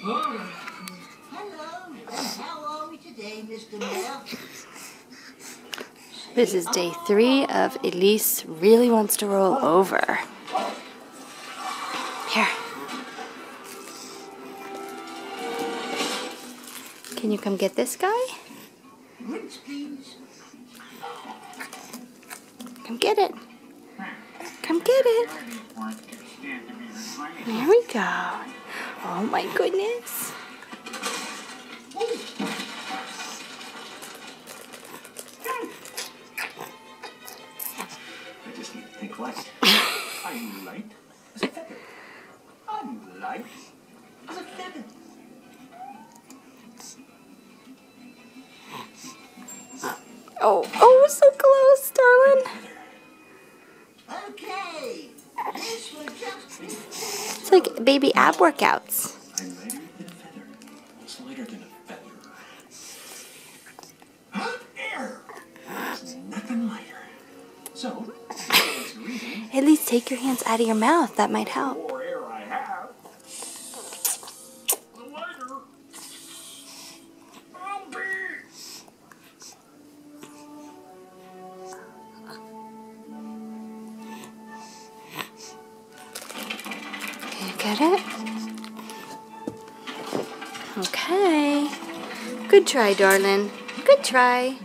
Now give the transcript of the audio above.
Hello, and how are we today, Mr. Mayor? This is day 3 of Elise really wants to roll over. Here. Can you come get this guy? Rinse, please. Come get it. Come get it. There we go. Oh my goodness. I just need to think light. I'm light as a feather. I'm light as a feather. Oh, so close, darling. Okay. This will just be... It's like baby ab workouts. I'm lighter than a feather. What's lighter than a feather? Hot air. There's nothing lighter. So, that's the reason. At least take your hands out of your mouth. That might help. The more air I have, the lighter I'll be. You get it? Okay. Good try, darling. Good try.